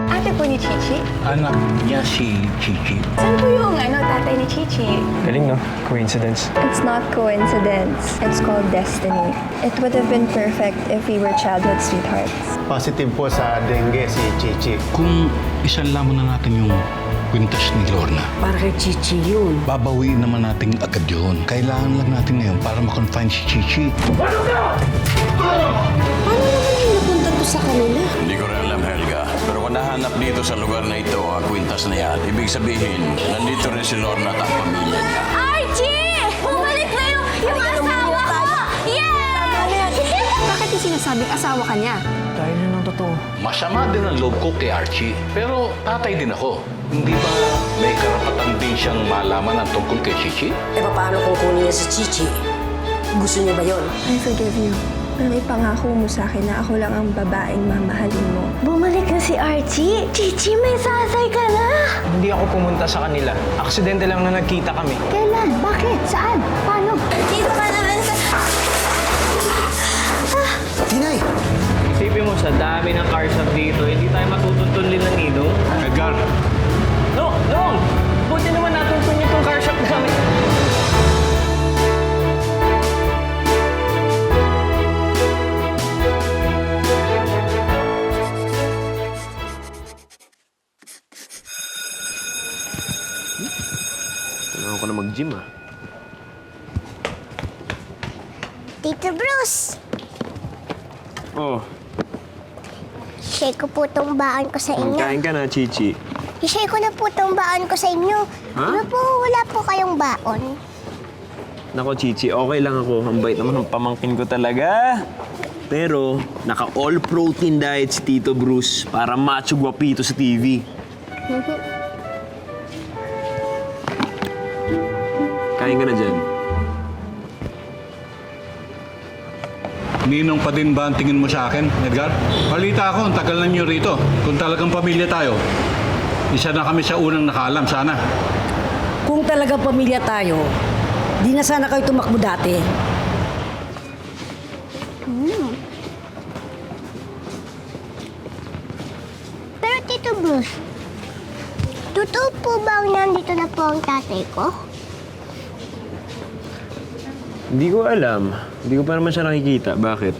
Ate po ni Chichi? Anak niya si Chichi. Saan po yung tatay ni Chichi? Galing, no? Coincidence. It's not coincidence. It's called destiny. It would have been perfect if we were childhood sweethearts. Positive po sa dengue si Chichi. Kung isan lamang na natin yung kwintas ni Lorna, Para kay Chichi yun. babawiin naman natin agad yun. Kailangan lang natin ngayon para makonfine si Chichi. Paano naman yung napunta to sa kanila? Hindi ko rin alam, Helga. Pero kung nahanap dito sa lugar na ito, ang kwintas na yan, ibig sabihin, nandito rin si Lorna at ang pamilya niya. Archie! Bumalik na yung asawa ko! Yeah! Bakit yung sinasabing asawa ka niya? Dahil yun ang totoo. Masama din ang loob ko kay Archie. Pero tatay din ako. Hindi ba may karapatan din siyang malaman ang tungkol kay Chichi? Eh, paano kung kunin niya si Chichi? Gusto niya ba yun? I forgive you. Pero ipangako mo sa akin na ako lang ang babaeng mamahalin mo. Bumalik na si Archie? Chichi, may sasay ka na! Hindi ako pumunta sa kanila. Aksidente lang na nagkita kami. Kailan? Bakit? Saan? Paano? Dito ka naman sa... Tinay! Isipin mo, sa dami ng car shop dito, hindi tayo matutuntulin ng ilong. Edgar, No! No! Buti naman natuntun niyo itong car shop namin. Kailangan ko na mag-gym, ah. Tito Bruce, Oh, share ko po tong baon ko sa inyo. kain ka na, Chichi. I-share ko na po tong baon ko sa inyo. Ha? Ano po, wala po kayong baon. Nako, Chichi, okay lang ako. Ang bait naman ng pamangkin ko talaga. Pero, naka-all protein diet si Tito Bruce para macho guwapito sa TV. Kain ka na dyan. ninong pa din ba ang tingin mo sa akin, Edgar? Balita ako, ang tagal na niyo rito. Kung talagang pamilya tayo, isa na kami sa unang nakaalam, sana. Kung talaga pamilya tayo, di na sana kayo tumakbo dati. Pero Tito Bruce, totoo po bang nandito na po ang tatay ko? Hindi ko alam. Hindi ko pa naman siya nakikita. Bakit?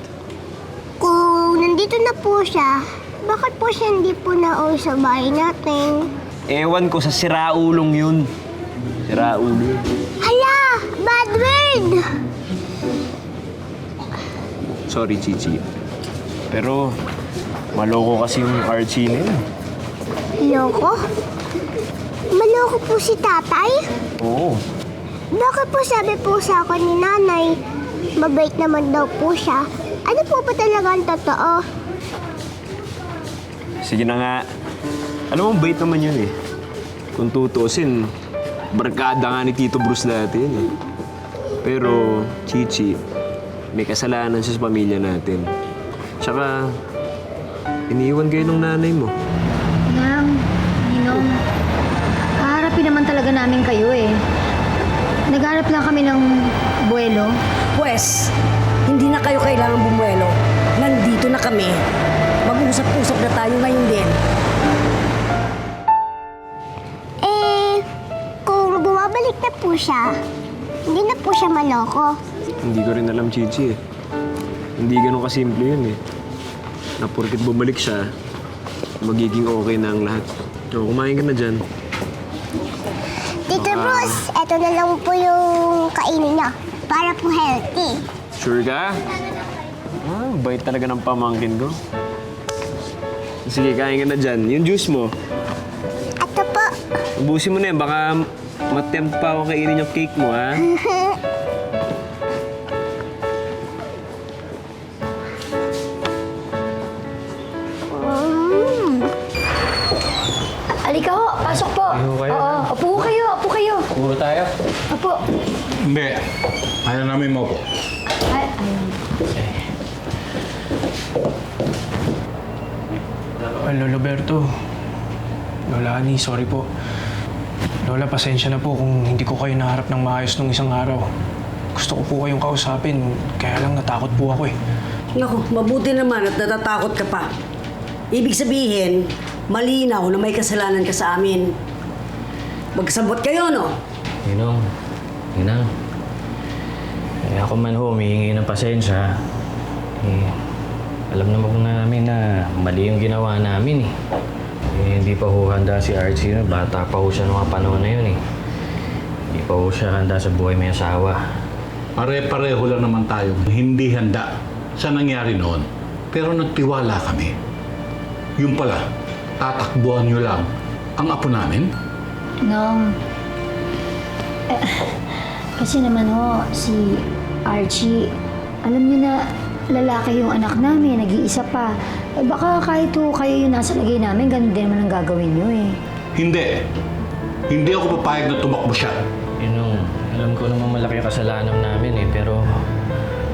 Kung nandito na po siya, bakit po siya hindi po nauwi sa bahay natin? Ewan ko sa siraulong yun. Siraulo. Hala! Bad word! Sorry, Chichi. Pero, maloko kasi yung Archie na yun. Loko? Maloko po si tatay? Oo. Bakit po sabi po sa akin ni nanay, mabait naman daw po siya? Ano po ba talaga ang totoo? Sige na nga. Alam mo, bait naman yun eh. Kung tutuusin, barkada nga ni Tito Bruce dati yun eh. Pero, Chichi, may kasalanan siya sa pamilya natin. Tsaka, iniiwan kayo ng nanay mo. Nang, Ninong, haharapin naman talaga namin kayo eh. Nagharap lang kami ng buwelo. Pwes, hindi na kayo kailangan bumuelo. Nandito na kami. Mag-usap-usap na tayo ngayon din. Kung bumabalik na po siya, hindi na po siya maloko. Hindi ko rin alam, Chichi eh. Hindi ganun kasimple yun eh. Na porket bumalik siya, magiging okay na ang lahat. So, kumain ka na dyan. Tito Bruce, eto na lang po yung kainin niyo. Para po healthy. Sure ka? Ah, bait talaga ng pamangkin ko. Sige, kain ka na dyan. Yung juice mo, Ito po. ubusin mo na yan. Baka matempt pa ako kainin yung cake mo, ha? Halika ho, pasok po. Ayun kayo. Oo, upo ho kayo, upo kayo. Puro tayo. Upo. Hindi. Ayaw namin mo po. Ay, ayun. Lolo Berto, Lola Annie, sorry po. Lola, pasensya na po kung hindi ko kayo naharap ng maayos nung isang araw. Gusto ko po kayong kausapin, kaya lang natakot po ako eh. Naku, mabuti naman at natatakot ka pa. Ibig sabihin, malinaw na may kasalanan ka sa amin. Magsabot kayo, no? Ninong, Ninang. Ako man ho, humihingi ng pasensya. Alam naman po namin na mali yung ginawa namin eh. Hindi pa ho handa si Archie. Bata pa ho siya nung mga panahon na yun eh. Hindi pa ho siya handa sa buhay may asawa. Pare-pareho lang naman tayo. Hindi handa sa nangyari noon. Pero nagtiwala kami. Yung pala, tatakbuhan nyo lang ang apo namin? Nong, kasi naman ho, si Archie, alam niyo na lalaki yung anak namin, nag-iisa pa. Eh baka kahit ho kayo yung nasa lagay namin, ganun din naman ang gagawin niyo eh. Hindi. Hindi ako papayag na tumakbo siya. Ninong, alam ko naman malaki ang kasalanan namin eh. Pero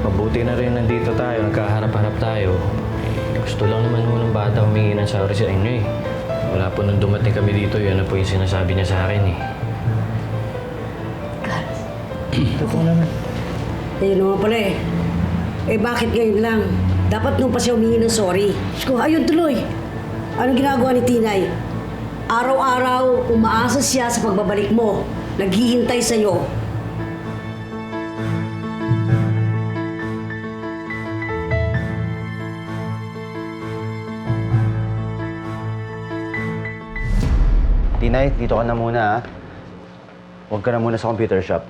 mabuti na rin nandito tayo, nagkaharap-harap tayo. Gusto lang naman ho ng bata humingi ng sorry sa inyo eh. Wala po nung dumating kami dito, yun na po yung sinasabi niya sa akin eh. Totoo naman. Ayun naman pala eh. Eh bakit ngayon lang? Dapat nung pa siya humingi ng sorry. Ko, ayun tuloy. Anong ginagawa ni Tinay? Araw-araw, umaasa siya sa pagbabalik mo. Naghihintay sa'yo. Tinay, dito ka na muna ha. Huwag ka na muna sa computer shop.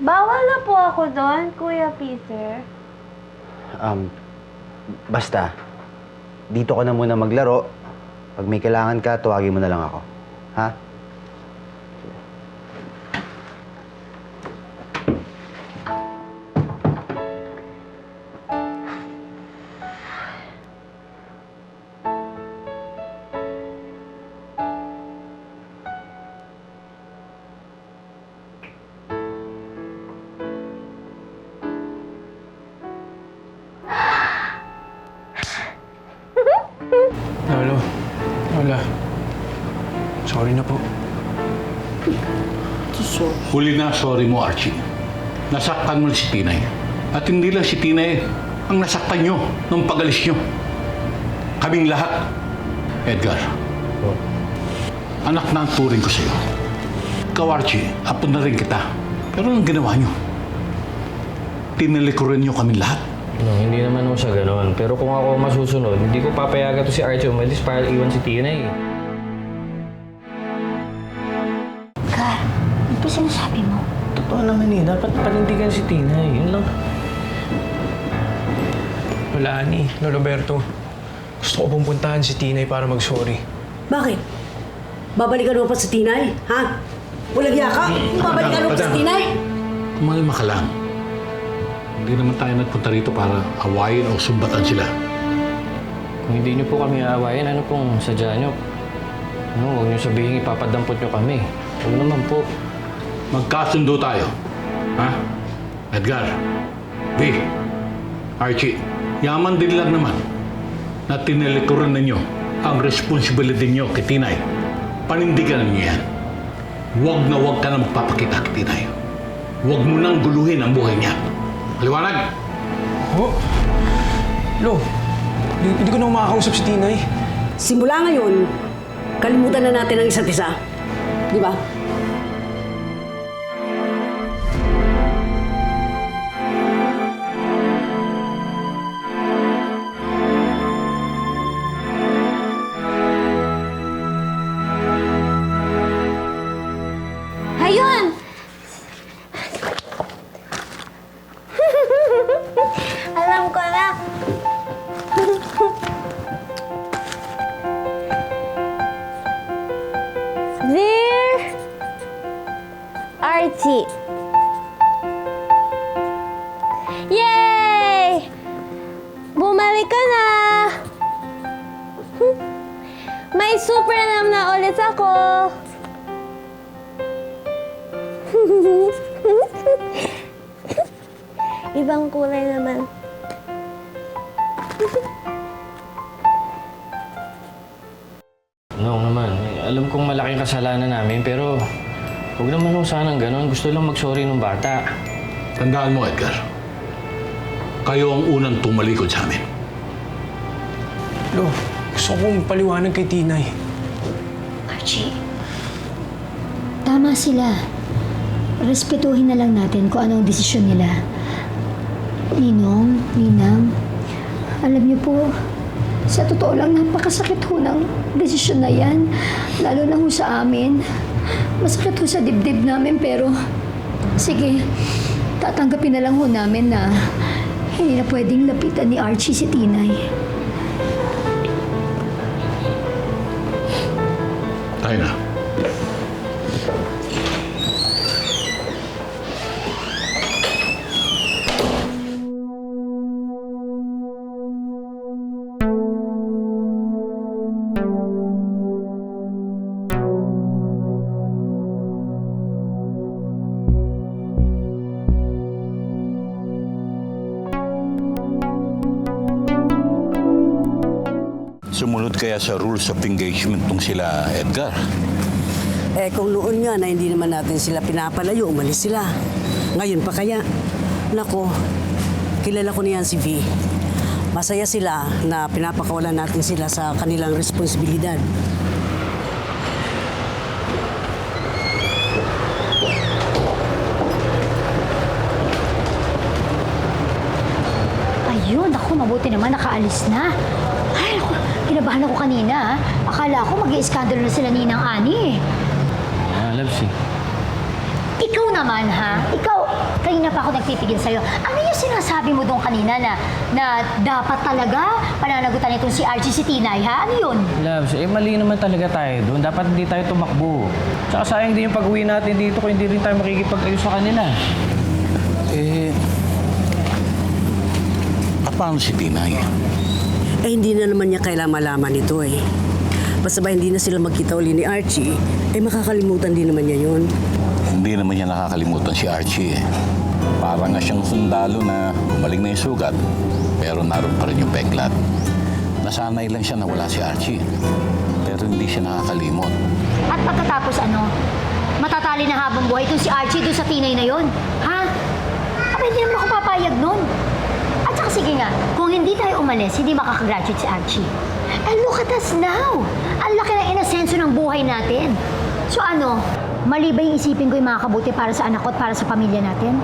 Bawal na po ako doon, Kuya Peter. Basta, dito ka na muna maglaro. Pag may kailangan ka, tuwagin mo na lang ako. Ha? Lola, sorry na po. Huli na sorry mo, Archie. Nasaktan mo si Tinay. At hindi lang si Tinay ang nasaktan nyo nung pag-alis nyo. Kaming lahat. Edgar, anak na ang turing ko sa'yo. Ikaw, Archie, apo na rin kita. Pero anong ginawa nyo? Tinalikuran nyo kaming lahat. No, hindi naman ho sa gano'n. Pero kung ako masusunod, hindi ko papayagan to si Archie umalis para iwan si Tinay. Gar, ano ba sinasabi mo? Totoo naman eh. Dapat panindigan si Tinay. Yun lang. Lola Annie, Lolo Berto, gusto ko pumuntahan si Tinay para mag-sorry. Bakit? Babalikan mo pa sa Tinay? Ha? Walang yaka? Babalikan mo pa sa Tinay? Kumalma ka lang. Hindi naman tayo nagpunta rito para awayin o sumbatan sila. Kung hindi niyo po kami aawayin, ano pong sadya niyo? No, huwag niyo sabihin ipapadampot niyo kami. Huwag naman po. Magkasundo tayo. Ha? Edgar, V, Archie, yaman din lang naman na tinalikuran ninyo ang responsibility niyo kay Tinay. Panindigan niyo yan. Huwag na huwag ka na magpapakita kay Tinay. Huwag mo nang guluhin ang buhay niya. Liwanag! Oh! Lo, hindi ko na makakausap si Tinay. Simula ngayon, kalimutan na natin ang isa't isa. Di ba? Ayun! Alam ko na. Dear Archie. Yay! Bumalik ka na! May super na ulit ako. Ibang kulay naman. No naman. Alam kong malaking kasalanan namin, pero huwag naman nung sanang ganon. Gusto lang mag-sorry ng bata. Tandaan mo, Edgar. Kayo ang unang tumalikod sa amin. Lo, gusto kong paliwanag kay Tinay. Archie, tama sila. Respetuhin na lang natin kung ano ang desisyon nila. Ninong, Ninang, alam niyo po, sa totoo lang, napakasakit ho ng desisyon na yan. Lalo na ho sa amin. Masakit ho sa dibdib namin, pero sige, tatanggapin na lang ho namin na hindi na pwedeng lapitan ni Archie si Tinay. Tayo na. Sumunod kaya sa rules of engagement tong sila Edgar? Eh kung noon nga na hindi naman natin sila pinapalayo, umalis sila. Ngayon pa kaya? Nako, kilala ko niyan si V. Masaya sila na pinapakawalan natin sila sa kanilang responsibilidad. Ayun, ako, mabuti naman nakaalis na. Ay, ako, kinabahan ako kanina. Akala ko mag-i-iskandalo na sila Ninang Ani. Loves eh. Ikaw naman, ha? Ikaw, kanina pa ako nagtitigil sa'yo. Ano yung sinasabi mo doon kanina na dapat talaga pananagutan itong si Archie si Tinay, ha? Ano yun? Loves, mali naman talaga tayo doon. Dapat hindi tayo tumakbo. Tsaka sayang din yung pag-uwi natin dito kung hindi rin tayo makikipag-ayos sa kanila. Paano si Tinay? Eh hindi na naman niya kailangan malaman ito eh. Basta ba hindi na sila magkita uli ni Archie, makakalimutan din naman niya yun. Hindi naman niya nakakalimutan si Archie eh. Parang nga siyang sundalo na gumaling na yung sugat, pero naroon pa rin yung peklat. Nasanay lang siya na wala si Archie, pero hindi siya nakakalimot. At pagkatapos matatali na habang buhay itong si Archie doon sa Tinay na yon, ha? Aba, hindi naman ako papayag nun. At saka sige nga, kung hindi tayo umalis, hindi makakagraduate si Archie. And look at us now! Ang laki ng inasenso ng buhay natin. So mali ba yung isipin ko yung makakabuti para sa anak ko at para sa pamilya natin?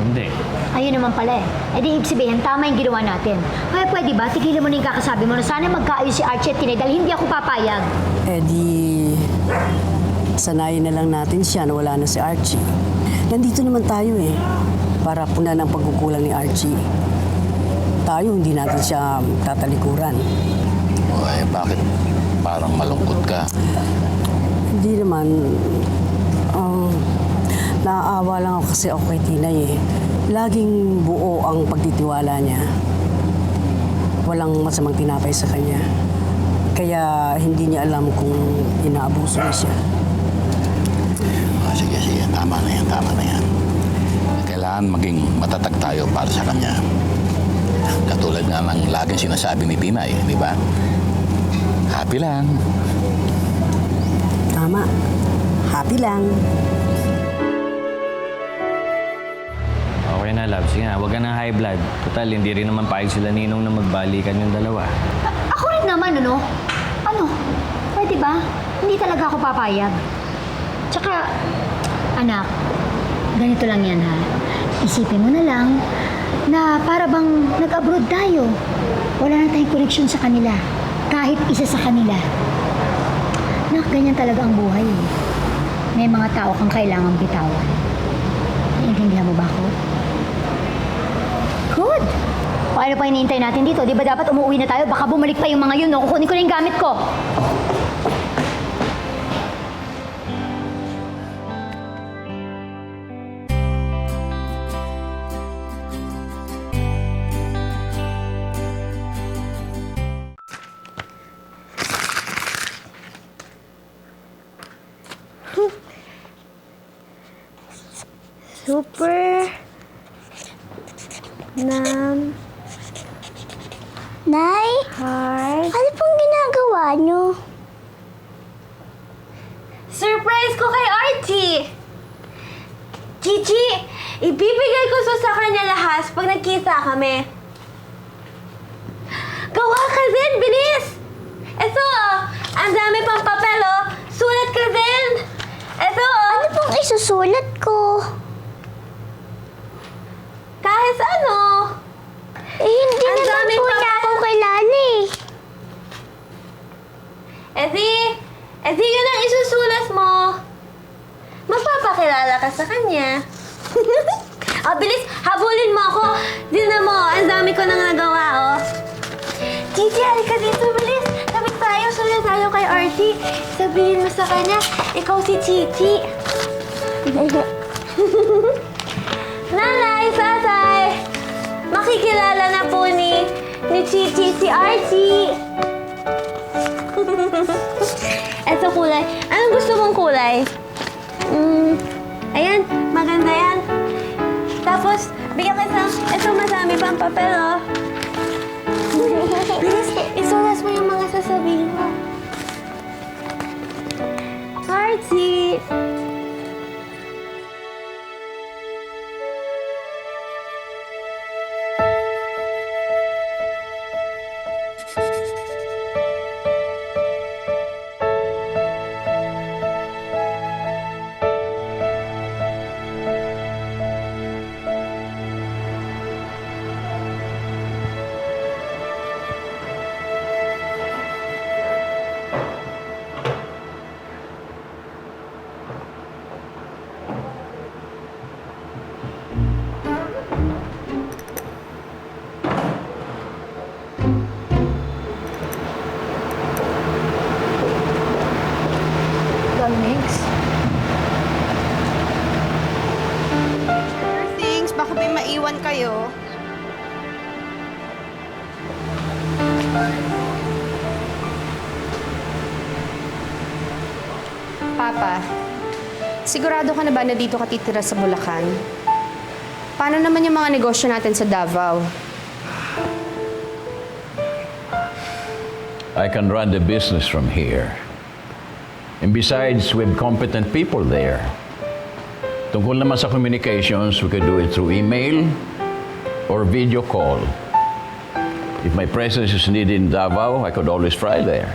Hindi. Ayun naman pala eh. E di ibig sabihin, tama yung ginawa natin. Kaya pwede ba, tigilan mo na yung kakasabi mo na sana magkaayos si Archie at Tinay dahil hindi ako papayag. Eh di, sanayin na lang natin siya na wala na si Archie. Nandito naman tayo eh, para punan ang pagkukulang ni Archie. Tayo, hindi natin siya tatalikuran. Bakit parang malungkot ka? Hindi naman. Naaawa lang ako kasi ako kay Tinay eh. Laging buo ang pagtitiwala niya. Walang masamang tinapay sa kanya. Kaya hindi niya alam kung inaabuso na siya. Sige. Tama na yan. Kailangan maging matatag tayo para sa kanya. Katulad nga ng laging sinasabi ni Tinay, di ba? Happy lang. Tama. Happy lang. Okay na, Loves. Sige nga, huwag ka ng high blood. Total, hindi rin naman paig sila Ninong na magbalikan yung dalawa. Ako rin naman, pwede ba? Hindi talaga ako papayag. Tsaka, anak, ganito lang yan ha. Isipin mo na lang na para bang nag-abroad tayo. Wala na tayong connection sa kanila. Kahit isa sa kanila. Nak, ganyan talaga ang buhay eh. May mga tao kang kailangang bitawan. Naiintindihan mo ba ako? Good! Paano pa hinihintay natin dito? Di ba dapat umuwi na tayo? Baka bumalik pa yung mga yun, no? Kukunin ko na yung gamit ko. Super. Nay? Hi. Ano pong ginagawa niyo? Ibibigay ko sa kanya lahat pag nagkita kami. Gawa ka din, bilis! Ito, ang dami pang papel, oh. Sulat ka din. Ito, Ano pong isusulat ko? kahit ano. Hindi Ang naman dami po pa niya ba? ako kilala eh. Edi yun ang isusulat mo. Magpapakilala ka sa kanya. Bilis, habulin mo ako. Tignan mo, ang dami ko nang nagawa, oh. Gigi, halika dito, bilis. Lapit tayo, sulat tayo kay Artie. Sabihin mo sa kanya, ikaw si Chichi. Nanay, tatay, makikilala na po ni Chichi si Artie. Eto kulay. Anong gusto mong kulay? Ayan, maganda yan. Tapos, bigyan kita. Ito, madami pang papel, oh. Bilis, isulat mo yung mga sasabihin mo. Artie! Thanks. Sure things, baka may maiwan kayo. Papa, sigurado ka na ba na dito ka titira sa Bulacan? Paano naman yung mga negosyo natin sa Davao? I can run the business from here. And besides, with competent people there. Tungkol naman sa communications, we could do it through email or video call. If my presence is needed in Davao, I could always fly there.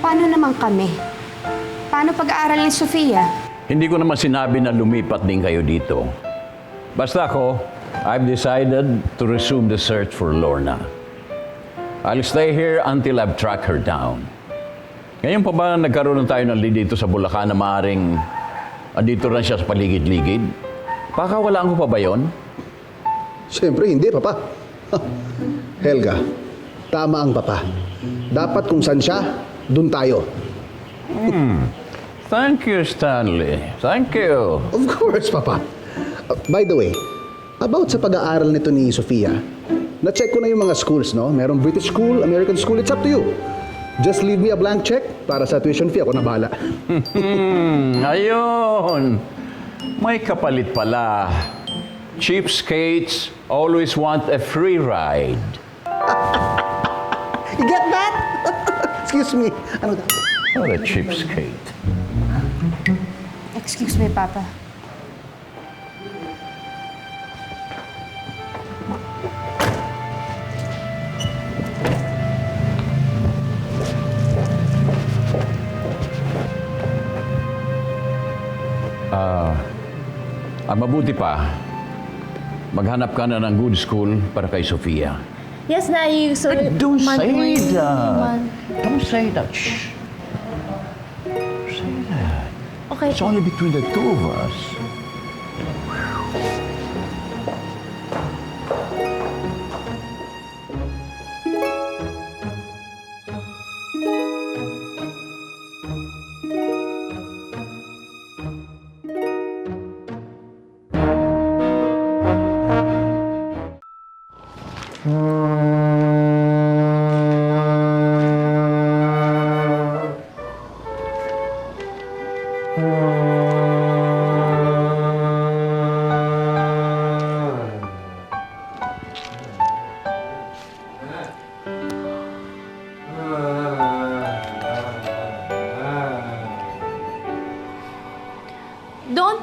Paano naman kami? Paano pag-aaral ni Sofia? Hindi ko naman sinabi na lumipat din kayo dito. Basta ako, I've decided to resume the search for Lorna. I'll stay here until I've tracked her down. Ngayon pa ba nagkaroon tayo ng lead dito sa Bulacan na maaaring andito rin siya sa paligid-ligid? Pakawalaan ko pa ba yun? Siyempre, hindi, Papa. Helga, tama ang Papa. Dapat kung saan siya, dun tayo. Thank you, Stanley. Thank you. Of course, Papa. By the way, about sa pag-aaral nito ni Sofia, na-check ko na yung mga schools, no? Merong British school, American school, it's up to you. Just leave me a blank check para sa tuition fee. Ako na bahala. Ayun. May kapalit pala. Cheapskates always want a free ride. You get that? Excuse me. Ano daw? What a cheapskate. Excuse me, Papa. Mabuti pa, maghanap ka na ng good school para kay Sofia. Yes, Nay. So, Don't say that. Don't say that. Shh. Say that. Okay. It's only between the two of us.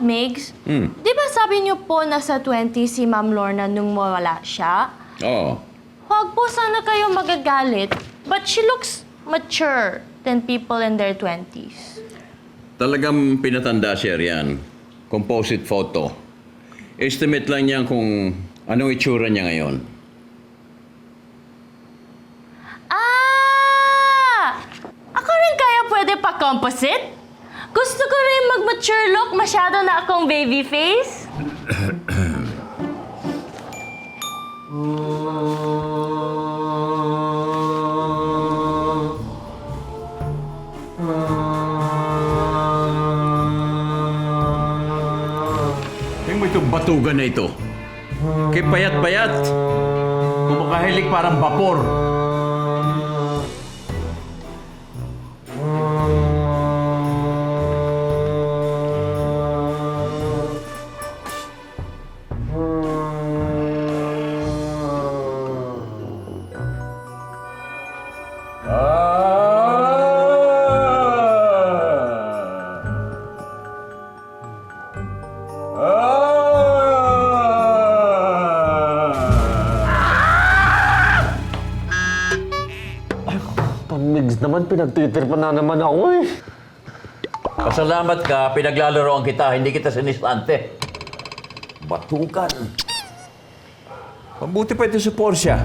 Migs? Di ba sabi niyo po nasa 20 si Ma'am Lorna nung mawala siya? Oo. Huwag po sana kayo magagalit, but she looks mature than people in their 20s. Talagang pinatanda siya riyan. Composite photo. Estimate lang niya kung anong itsura niya ngayon. Ako rin kaya pwede pa composite? Gusto ko rin mag-mature look, masyado na akong baby face. Tingnan mo itong batugan na ito. Kay payat-payat. Kumakahilig parang vapor. Migs naman, pinagtitirpan na naman ako eh. Pasalamat ka, pinaglalaroan kita, hindi kita sinistante. Batukan. Mabuti pa ito si Portia.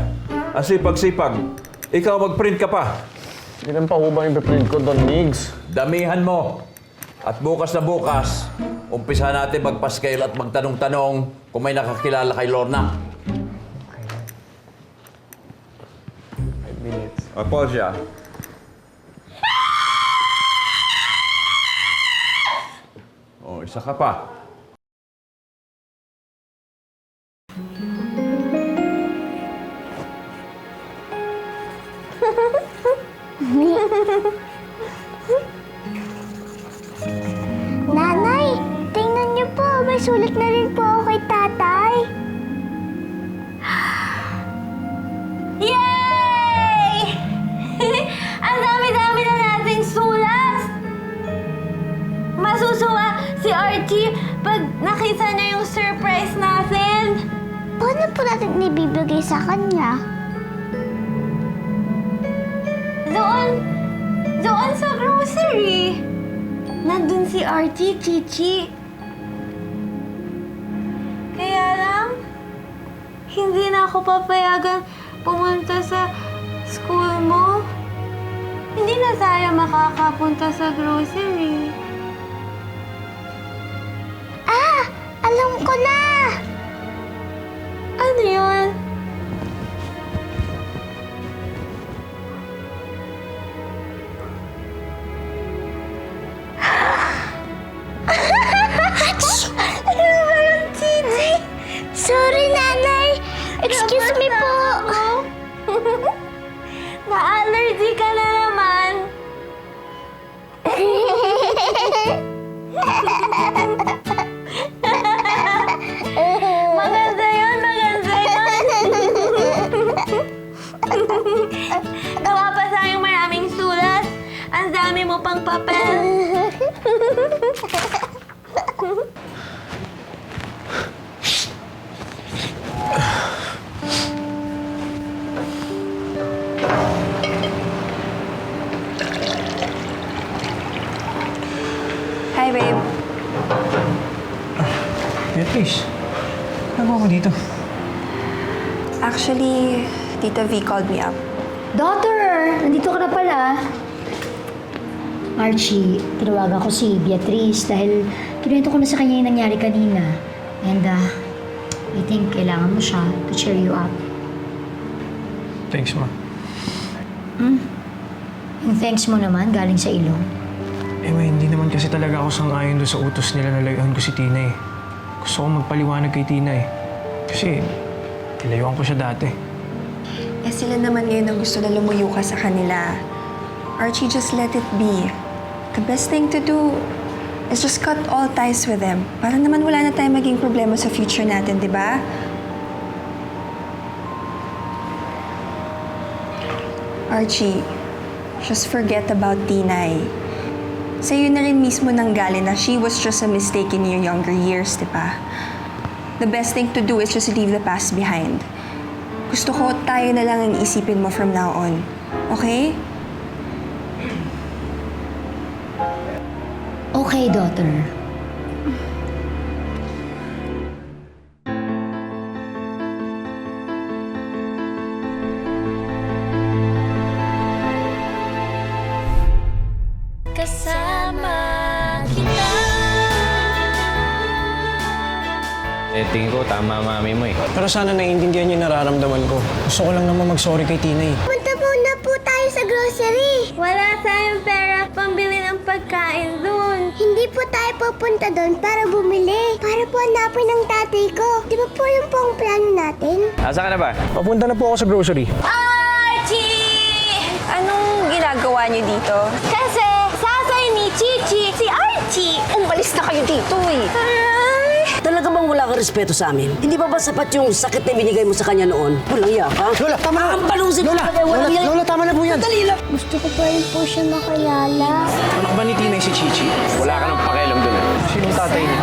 Asipag-sipag. Ikaw mag-print ka pa. Ilan pa ho ba yung print ko doon, Migs? Damihan mo. At bukas na bukas, umpisa natin magpaskale at magtanong-tanong kung may nakakilala kay Lorna. 5 minutes. Portia. Oh, isa ka pa. Nanay, tingnan niyo po. May sulat na rin po ako kay tatay. Yay! Ang dami-dami na nating sulat! Masusuwa si Archie pag nakita niya yung surprise natin. Paano po natin ibibigay sa kanya? Doon sa grocery. Nandun si Archie, Chichi. Kaya lang, hindi na ako papayagan pumunta sa school mo. Hindi na tayo makakapunta sa grocery. Alam ko na! Ano yun? Ano ba yung Gigi? Sorry, Nanay. Excuse me po. Na-allergy ka na naman. Maganda yun, maganda yun. Gawa pa tayong maraming sulat. Ang dami mo pang papel. Hi, babe. Beatrice, ano ako dito? Actually, Tita V called me up. Daughter! Nandito ka na pala. Archie, tinawagan ko si Beatrice dahil kinuwento ko na sa kanya yung nangyari kanina. And I think kailangan mo siya to cheer you up. Thanks, ma. Yung thanks mo naman galing sa ilong. Eh, ma, hindi naman kasi talaga ako sang-ayon doon sa utos nila na layuan ko si Tina eh. Gusto ko magpaliwanag kay Tina eh. Kasi, nilayuan ko siya dati. Eh sila naman ngayon ang gusto na lumuyo ka sa kanila. Archie, just let it be. The best thing to do is just cut all ties with them. Para naman wala na tayong maging problema sa future natin, di ba? Archie, just forget about Tinay. Sa'yo na rin mismo nanggaling na she was just a mistake in your younger years, di ba? The best thing to do is just leave the past behind. Gusto ko tayo na lang ang isipin mo from now on. Okay? Okay, daughter. Kasama kita. Tingin ko, tama mami mo eh. Pero sana naiintindihan niyo yung nararamdaman ko. Gusto ko lang naman mag-sorry kay Tina eh. Punta muna po tayo sa grocery. Wala tayong pera pambili ng pagkain dun. Hindi po tayo pupunta doon para bumili. Para po hanapin ng tatay ko. Di ba po yung po ang plano natin? Asa ka na ba? Papunta na po ako sa grocery. Archie! Anong ginagawa niyo dito? Kasi sasay ni Chichi si Archie. Umalis na kayo dito eh. Talaga bang wala kang respeto sa amin? Hindi ba sapat yung sakit na binigay mo sa kanya noon? Walang iya ka? Lola, tama na! Ang palusip Lola, tama na po yan! Dali lang! Gusto ko pa rin po siya makilala. Anak ba ni Tina si Chichi? Wala ka nang pakialam doon eh. Sinong tatay niya?